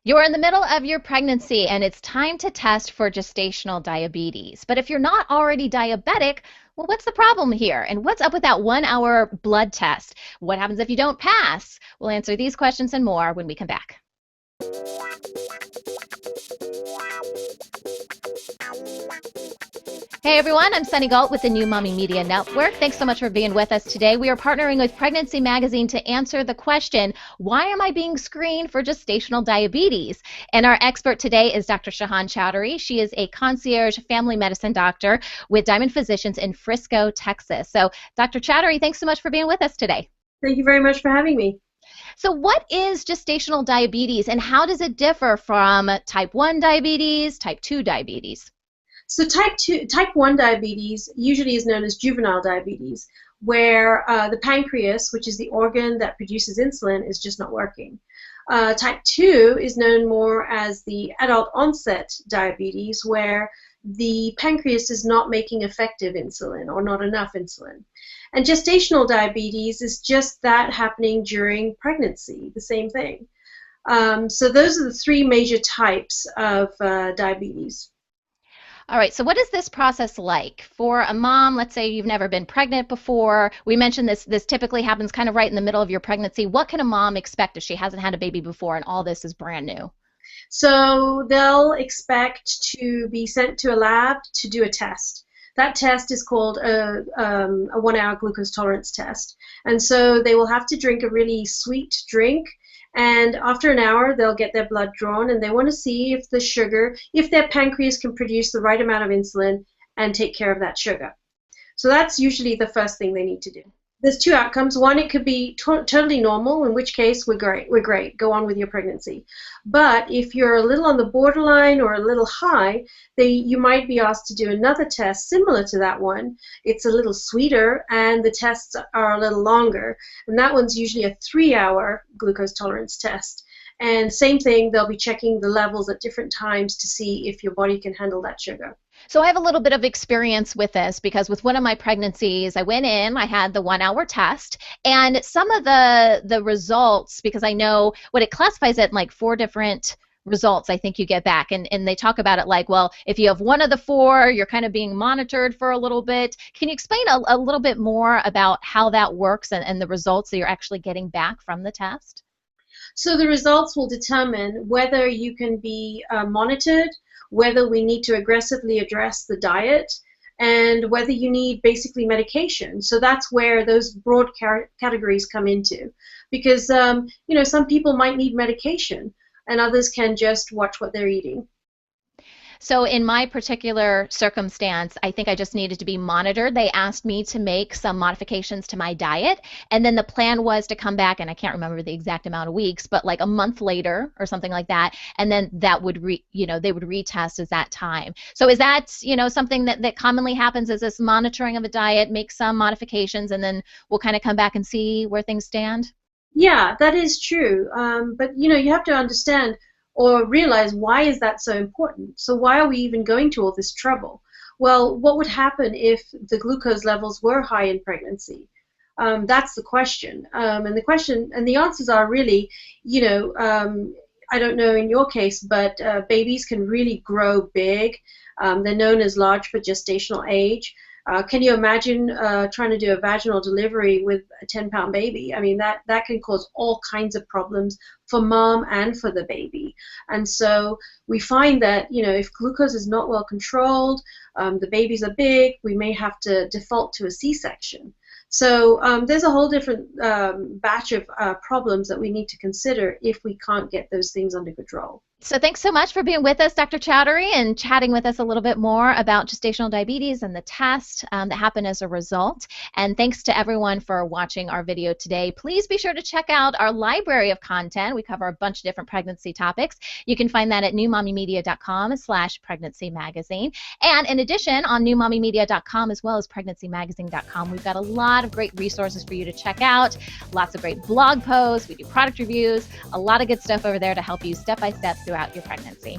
You're in the middle of your pregnancy and it's time to test for gestational diabetes. But if you're not already diabetic, well, what's the problem here? And what's up with that 1 hour blood test? What happens if you don't pass? We'll answer these questions and more when we come back. Hey everyone, I'm Sunny Galt with the New Mommy Media Network. Thanks so much for being with us today. We are partnering with Pregnancy Magazine to answer the question, why am I being screened for gestational diabetes? And our expert today is Dr. Shahan Chowdhury. She is a concierge family medicine doctor with Diamond Physicians in Frisco, Texas. So Dr. Chowdhury, thanks so much for being with us today. Thank you very much for having me. So what is gestational diabetes and how does it differ from type 1 diabetes, type 2 diabetes? So type 1 diabetes usually is known as juvenile diabetes, where the pancreas, which is the organ that produces insulin, is just not working. Type 2 is known more as the adult onset diabetes, where the pancreas is not making effective insulin or not enough insulin. And gestational diabetes is just that happening during pregnancy, the same thing. So those are the three major types of diabetes. All right, so what is this process like for a mom? Let's say you've never been pregnant before. We mentioned this typically happens kind of right in the middle of your pregnancy. What can a mom expect if she hasn't had a baby before and all this is brand new? So they'll expect to be sent to a lab to do a test. That test is called a 1 hour glucose tolerance test. And so they will have to drink a really sweet drink. And after an hour, they'll get their blood drawn, and they want to see if the sugar, if their pancreas can produce the right amount of insulin and take care of that sugar. So that's usually the first thing they need to do. There's two outcomes. One, it could be totally normal, in which case we're great, go on with your pregnancy. But if you're a little on the borderline or a little high, you might be asked to do another test similar to that one. It's a little sweeter and the tests are a little longer. And that one's usually a 3 hour glucose tolerance test. And same thing, they'll be checking the levels at different times to see if your body can handle that sugar. So I have a little bit of experience with this because with one of my pregnancies, I went in, I had the 1 hour test, and some of the results, because I know what it classifies it in like 4 different results I think you get back, and they talk about it like, well, if you have one of the 4, you're kind of being monitored for a little bit. Can you explain a little bit more about how that works and the results that you're actually getting back from the test? So the results will determine whether you can be monitored, whether we need to aggressively address the diet, and whether you need basically medication. So that's where those broad categories come into. Because some people might need medication and others can just watch what they're eating. So in my particular circumstance, I think I just needed to be monitored. They asked me to make some modifications to my diet, and then the plan was to come back, and I can't remember the exact amount of weeks, but like a month later or something like that, and then that would they would retest at that time. So is that something that commonly happens? Is this monitoring of a diet, make some modifications, and then we'll kind of come back and see where things stand? Yeah, that is true. But you have to understand or realize, why is that so important? So why are we even going to all this trouble? Well, what would happen if the glucose levels were high in pregnancy? That's the question. And the answers are really, I don't know in your case, but babies can really grow big. They're known as large for gestational age. Can you imagine trying to do a vaginal delivery with a 10-pound baby? I mean, that can cause all kinds of problems for mom and for the baby. And so we find that, if glucose is not well controlled, the babies are big, we may have to default to a C-section. So there's a whole different batch of problems that we need to consider if we can't get those things under control. So thanks so much for being with us, Dr. Chowdhury, and chatting with us a little bit more about gestational diabetes and the test that happened as a result. And thanks to everyone for watching our video today. Please be sure to check out our library of content. We cover a bunch of different pregnancy topics. You can find that at newmommymedia.com/pregnancy magazine. And in addition, on newmommymedia.com as well as pregnancy-magazine.com, we've got a lot of great resources for you to check out. Lots of great blog posts. We do product reviews. A lot of good stuff over there to help you step by step throughout your pregnancy.